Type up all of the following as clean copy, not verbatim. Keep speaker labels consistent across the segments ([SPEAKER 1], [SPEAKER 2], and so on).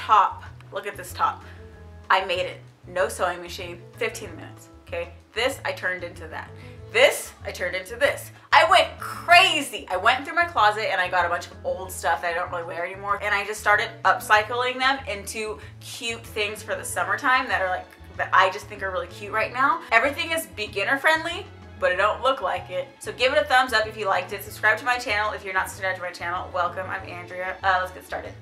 [SPEAKER 1] top, look at this top. I made it, no sewing machine, 15 minutes, okay? This, I turned into that. This, I turned into this. I went crazy. I went through my closet and I got a bunch of old stuff that I don't really wear anymore. And I just started upcycling them into cute things for the summertime that are like, that I just think are really cute right now. Everything is beginner friendly, but it don't look like it. So give it a thumbs up if you liked it. Subscribe to my channel if you're not subscribed to my channel. Welcome, I'm Andrea. Let's get started.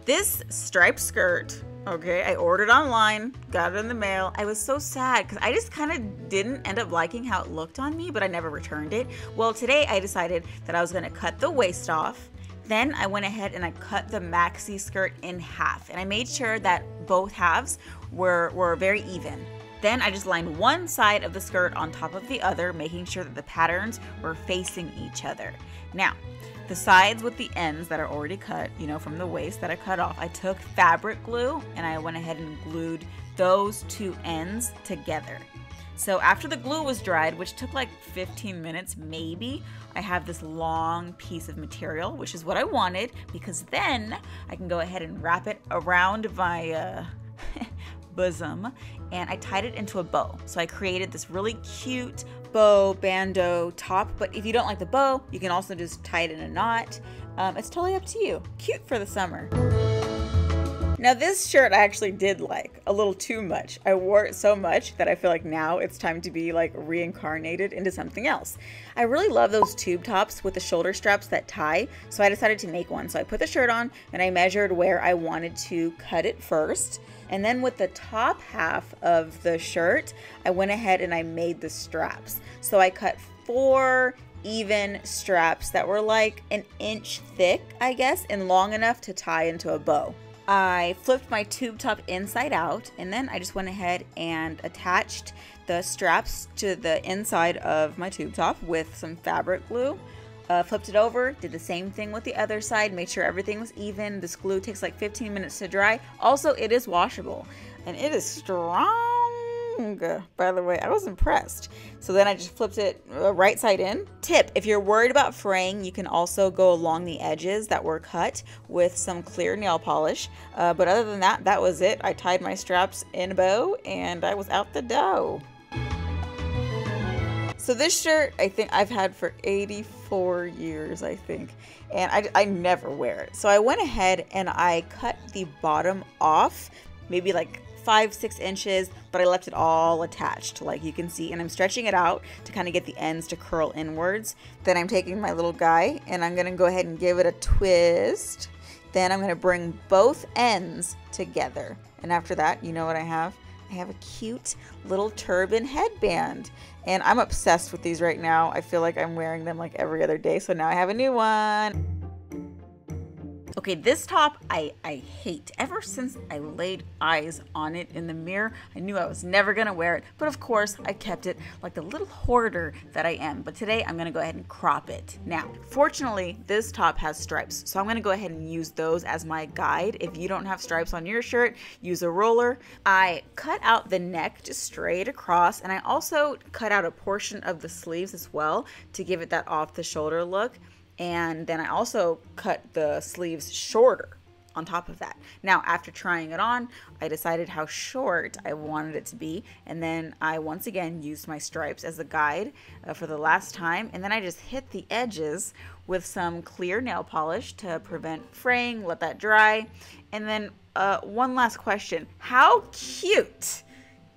[SPEAKER 1] This striped skirt, okay, I ordered online, got it in the mail. I was so sad because I just kind of didn't end up liking how it looked on me, but I never returned it. Well, today I decided that I was gonna cut the waist off. Then I went ahead and I cut the maxi skirt in half, and I made sure that both halves were very even. Then I just lined one side of the skirt on top of the other, making sure that the patterns were facing each other. Now, the sides with the ends that are already cut, you know, from the waist that I cut off, I took fabric glue and I went ahead and glued those two ends together. So after the glue was dried, which took like 15 minutes maybe, I have this long piece of material, which is what I wanted, because then I can go ahead and wrap it around my bosom, and I tied it into a bow. So I created this really cute bow bandeau top, but if you don't like the bow, you can also just tie it in a knot. It's totally up to you. Cute for the summer. Now this shirt I actually did like a little too much. I wore it so much that I feel like now it's time to be like reincarnated into something else. I really love those tube tops with the shoulder straps that tie, so I decided to make one. So I put the shirt on and I measured where I wanted to cut it first. And then with the top half of the shirt, I went ahead and I made the straps. So I cut 4 even straps that were like an inch thick, I guess, and long enough to tie into a bow. I flipped my tube top inside out, and then I just went ahead and attached the straps to the inside of my tube top with some fabric glue. Flipped it over, did the same thing with the other side, made sure everything was even. This glue takes like 15 minutes to dry. Also, it is washable, and it is strong. By the way, I was impressed. So then I just flipped it right side in. Tip, if you're worried about fraying, you can also go along the edges that were cut with some clear nail polish. But other than that, that was it. I tied my straps in a bow and I was out the door. So this shirt, I think I've had for 84 years, I think, and I never wear it. So I went ahead and I cut the bottom off, maybe like 5-6 inches, but I left it all attached, like you can see, and I'm stretching it out to kind of get the ends to curl inwards. Then I'm taking my little guy and I'm gonna go ahead and give it a twist. Then I'm gonna bring both ends together. And after that, you know what I have? I have a cute little turban headband, and I'm obsessed with these right now. I feel like I'm wearing them like every other day, so now I have a new one. Okay, this top I hate. Ever since I laid eyes on it in the mirror, I knew I was never gonna wear it, but of course I kept it like the little hoarder that I am. But today I'm gonna go ahead and crop it. Now, fortunately, this top has stripes, so I'm gonna go ahead and use those as my guide. If you don't have stripes on your shirt, use a roller. I cut out the neck just straight across, and I also cut out a portion of the sleeves as well to give it that off the shoulder look. And then I also cut the sleeves shorter on top of that. Now, after trying it on, I decided how short I wanted it to be. And then I once again used my stripes as a guide for the last time. And then I just hit the edges with some clear nail polish to prevent fraying, let that dry. And then one last question. How cute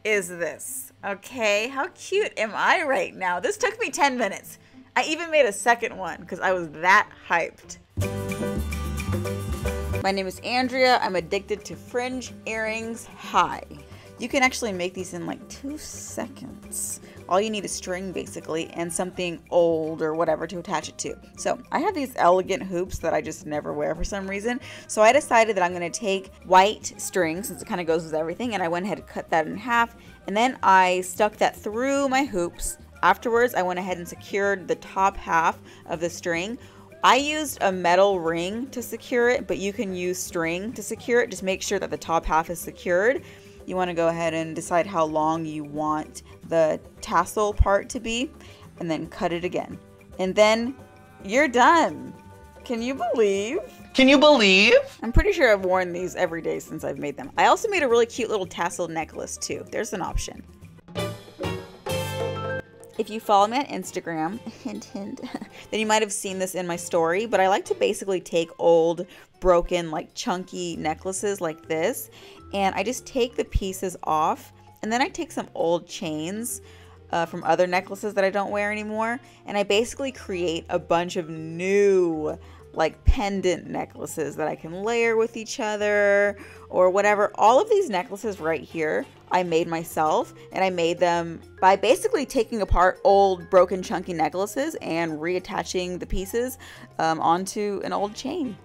[SPEAKER 1] is this? Okay, how cute am I right now? This took me 10 minutes. I even made a second one because I was that hyped. My name is Andrea. I'm addicted to fringe earrings. Hi. You can actually make these in like 2 seconds. All you need is string basically and something old or whatever to attach it to. So I have these elegant hoops that I just never wear for some reason. So I decided that I'm going to take white string since it kind of goes with everything, and I went ahead and cut that in half, and then I stuck that through my hoops. Afterwards, I went ahead and secured the top half of the string. I used a metal ring to secure it, but you can use string to secure it. Just make sure that the top half is secured. You want to go ahead and decide how long you want the tassel part to be, and then cut it again. And then you're done. Can you believe?
[SPEAKER 2] Can you believe?
[SPEAKER 1] I'm pretty sure I've worn these every day since I've made them. I also made a really cute little tassel necklace too. There's an option. If you follow me on Instagram, hint, hint, then you might have seen this in my story, but I like to basically take old, broken, like chunky necklaces like this, and I just take the pieces off, and then I take some old chains from other necklaces that I don't wear anymore, and I basically create a bunch of new like pendant necklaces that I can layer with each other or whatever. All of these necklaces right here I made myself, and I made them by basically taking apart old broken chunky necklaces and reattaching the pieces onto an old chain.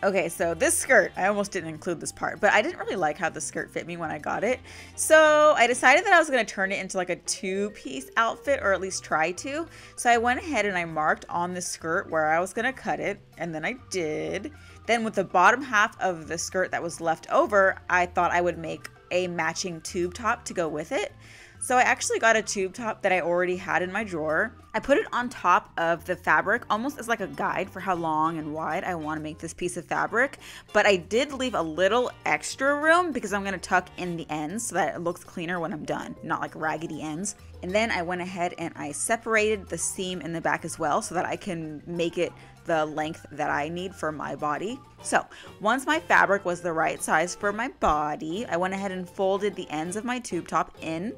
[SPEAKER 1] Okay, so this skirt, I almost didn't include this part, but I didn't really like how the skirt fit me when I got it. So I decided that I was going to turn it into like a two-piece outfit, or at least try to. So I went ahead and I marked on the skirt where I was going to cut it, and then I did. Then with the bottom half of the skirt that was left over, I thought I would make a matching tube top to go with it. So I actually got a tube top that I already had in my drawer. I put it on top of the fabric almost as like a guide for how long and wide I want to make this piece of fabric. But I did leave a little extra room because I'm going to tuck in the ends so that it looks cleaner when I'm done, not like raggedy ends. And then I went ahead and I separated the seam in the back as well so that I can make it the length that I need for my body. So once my fabric was the right size for my body, I went ahead and folded the ends of my tube top in,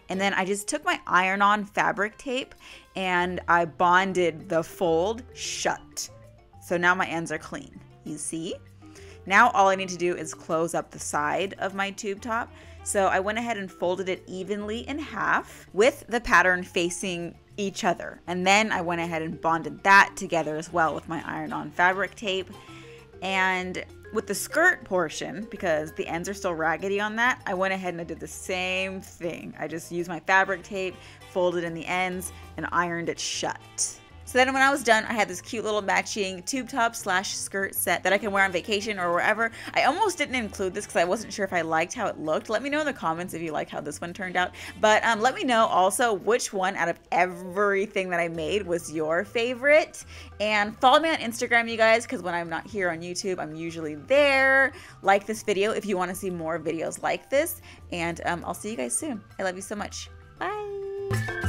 [SPEAKER 1] and then I just took my iron-on fabric tape and I bonded the fold shut. So now my ends are clean, you see? Now all I need to do is close up the side of my tube top. So I went ahead and folded it evenly in half with the pattern facing each other. And then I went ahead and bonded that together as well with my iron-on fabric tape. And with the skirt portion, because the ends are still raggedy on that, I went ahead and I did the same thing. I just used my fabric tape, folded in the ends, and ironed it shut. So then when I was done, I had this cute little matching tube top / skirt set that I can wear on vacation or wherever. I almost didn't include this because I wasn't sure if I liked how it looked. Let me know in the comments if you liked how this one turned out. But let me know also which one out of everything that I made was your favorite. And follow me on Instagram, you guys, because when I'm not here on YouTube, I'm usually there. Like this video if you want to see more videos like this. And I'll see you guys soon. I love you so much. Bye.